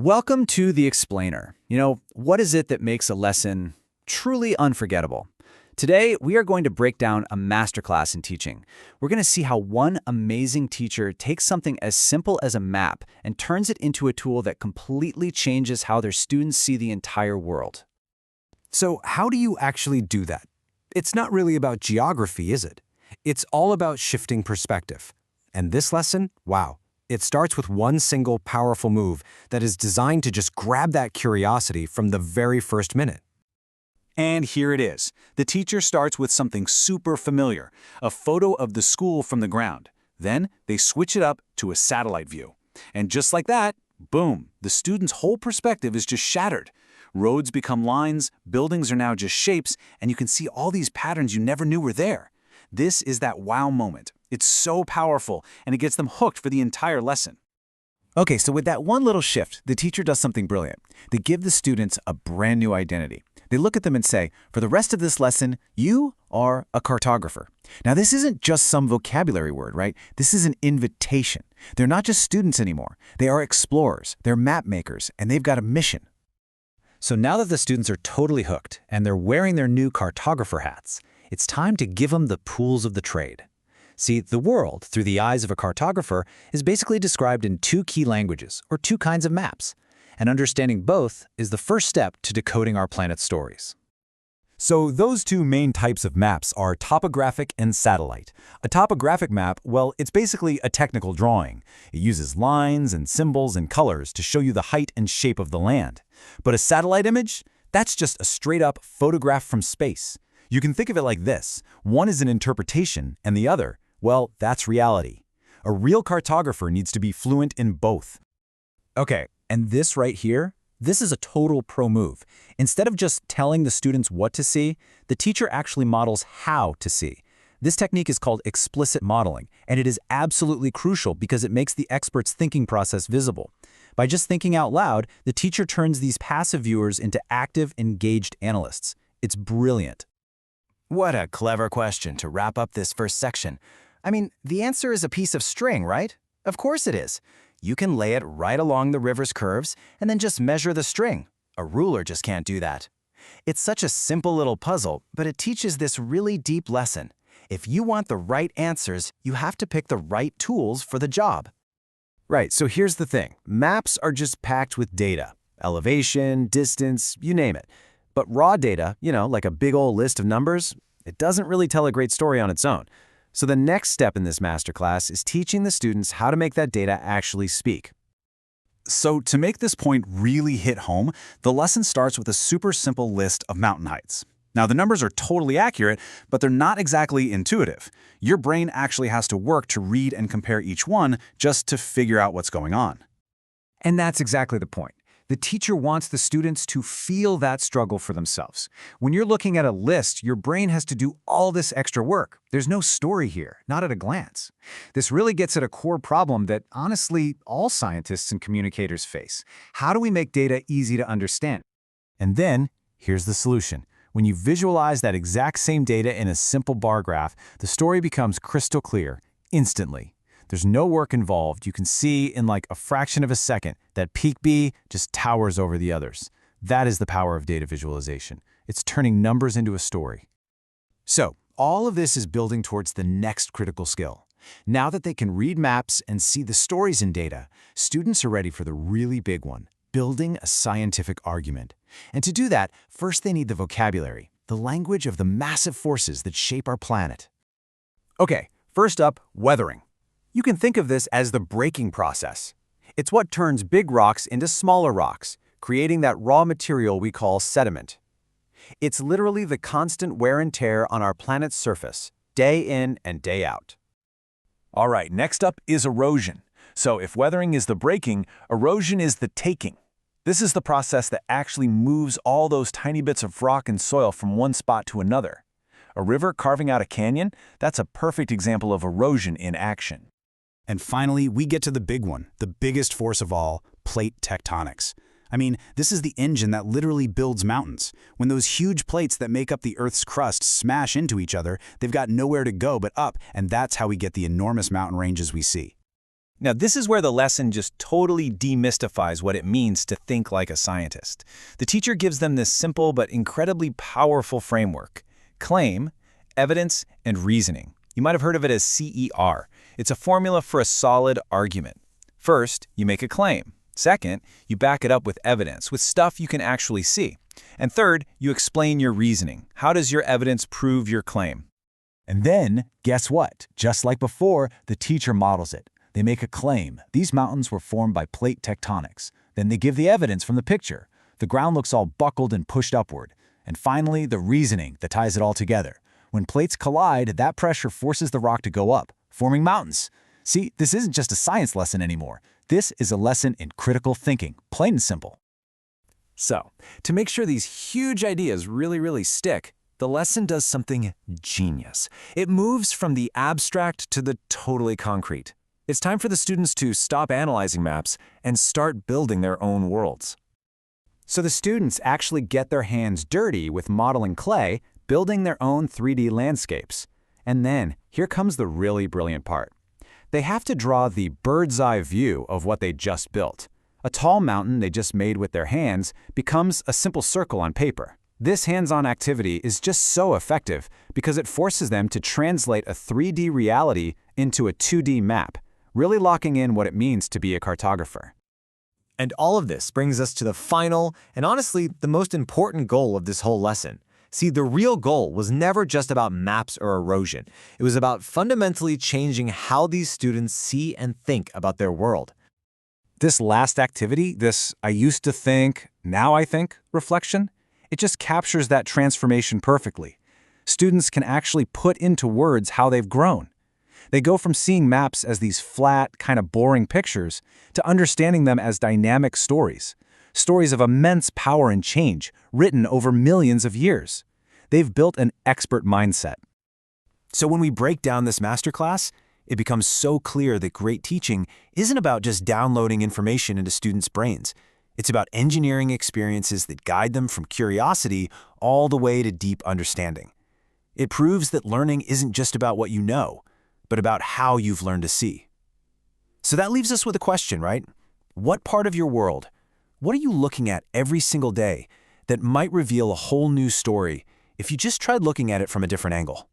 Welcome to The Explainer. What is it that makes a lesson truly unforgettable? Today, we are going to break down a masterclass in teaching. We're going to see how one amazing teacher takes something as simple as a map and turns it into a tool that completely changes how their students see the entire world. So how do you actually do that? It's not really about geography, is it? It's all about shifting perspective. And this lesson, wow, it starts with one single powerful move that is designed to just grab that curiosity from the very first minute. And here it is. The teacher starts with something super familiar, a photo of the school from the ground. Then they switch it up to a satellite view. And just like that, boom, the student's whole perspective is just shattered. Roads become lines, buildings are now just shapes, and you can see all these patterns you never knew were there. This is that wow moment. It's so powerful, and it gets them hooked for the entire lesson. Okay, so with that one little shift, the teacher does something brilliant. They give the students a brand new identity. They look at them and say, for the rest of this lesson, you are a cartographer. Now, this isn't just some vocabulary word, right? This is an invitation. They're not just students anymore. They are explorers, they're map makers, and they've got a mission. So now that the students are totally hooked and they're wearing their new cartographer hats, it's time to give them the tools of the trade. See, the world, through the eyes of a cartographer, is basically described in two key languages, or two kinds of maps. And understanding both is the first step to decoding our planet's stories. So those two main types of maps are topographic and satellite. A topographic map, well, it's basically a technical drawing. It uses lines and symbols and colors to show you the height and shape of the land. But a satellite image? That's just a straight-up photograph from space. You can think of it like this. One is an interpretation, and the other, well, that's reality. A real cartographer needs to be fluent in both. Okay, and this right here, this is a total pro move. Instead of just telling the students what to see, the teacher actually models how to see. This technique is called explicit modeling, and it is absolutely crucial because it makes the expert's thinking process visible. By just thinking out loud, the teacher turns these passive viewers into active, engaged analysts. It's brilliant. What a clever question to wrap up this first section. I mean, the answer is a piece of string, right? Of course it is. You can lay it right along the river's curves and then just measure the string. A ruler just can't do that. It's such a simple little puzzle, but it teaches this really deep lesson. If you want the right answers, you have to pick the right tools for the job. Right, so here's the thing. Maps are just packed with data. Elevation, distance, you name it. But raw data, like a big old list of numbers, it doesn't really tell a great story on its own. So the next step in this masterclass is teaching the students how to make that data actually speak. So to make this point really hit home, the lesson starts with a super simple list of mountain heights. Now, the numbers are totally accurate, but they're not exactly intuitive. Your brain actually has to work to read and compare each one just to figure out what's going on. And that's exactly the point. The teacher wants the students to feel that struggle for themselves. When you're looking at a list, your brain has to do all this extra work. There's no story here, not at a glance. This really gets at a core problem that, honestly, all scientists and communicators face. How do we make data easy to understand? And then, here's the solution. When you visualize that exact same data in a simple bar graph, the story becomes crystal clear, instantly. There's no work involved. You can see in like a fraction of a second that peak B just towers over the others. That is the power of data visualization. It's turning numbers into a story. So, all of this is building towards the next critical skill. Now that they can read maps and see the stories in data, students are ready for the really big one, building a scientific argument. And to do that, first they need the vocabulary, the language of the massive forces that shape our planet. Okay, first up, weathering. You can think of this as the breaking process. It's what turns big rocks into smaller rocks, creating that raw material we call sediment. It's literally the constant wear and tear on our planet's surface, day in and day out. All right, next up is erosion. So if weathering is the breaking, erosion is the taking. This is the process that actually moves all those tiny bits of rock and soil from one spot to another. A river carving out a canyon, that's a perfect example of erosion in action. And finally, we get to the big one, the biggest force of all, plate tectonics. I mean, this is the engine that literally builds mountains. When those huge plates that make up the Earth's crust smash into each other, they've got nowhere to go but up, and that's how we get the enormous mountain ranges we see. Now, this is where the lesson just totally demystifies what it means to think like a scientist. The teacher gives them this simple but incredibly powerful framework: claim, evidence, and reasoning. You might have heard of it as CER. It's a formula for a solid argument. First, you make a claim. Second, you back it up with evidence, with stuff you can actually see. And third, you explain your reasoning. How does your evidence prove your claim? And then, guess what? Just like before, the teacher models it. They make a claim. These mountains were formed by plate tectonics. Then they give the evidence from the picture. The ground looks all buckled and pushed upward. And finally, the reasoning that ties it all together. When plates collide, that pressure forces the rock to go up, forming mountains. See, this isn't just a science lesson anymore. This is a lesson in critical thinking, plain and simple. So, to make sure these huge ideas really stick, the lesson does something genius. It moves from the abstract to the totally concrete. It's time for the students to stop analyzing maps and start building their own worlds. So the students actually get their hands dirty with modeling clay, building their own 3D landscapes. And then, here comes the really brilliant part. They have to draw the bird's eye view of what they just built. A tall mountain they just made with their hands becomes a simple circle on paper. This hands-on activity is just so effective because it forces them to translate a 3D reality into a 2D map, really locking in what it means to be a cartographer. And all of this brings us to the final, and honestly, the most important goal of this whole lesson. See, the real goal was never just about maps or erosion. It was about fundamentally changing how these students see and think about their world. This last activity, this I used to think, now I think reflection, it just captures that transformation perfectly. Students can actually put into words how they've grown. They go from seeing maps as these flat, kind of boring pictures to understanding them as dynamic stories. Stories of immense power and change, written over millions of years. They've built an expert mindset. So when we break down this masterclass, it becomes so clear that great teaching isn't about just downloading information into students' brains. It's about engineering experiences that guide them from curiosity all the way to deep understanding. It proves that learning isn't just about what you know, but about how you've learned to see. So that leaves us with a question, right? What part of your world, what are you looking at every single day that might reveal a whole new story if you just tried looking at it from a different angle?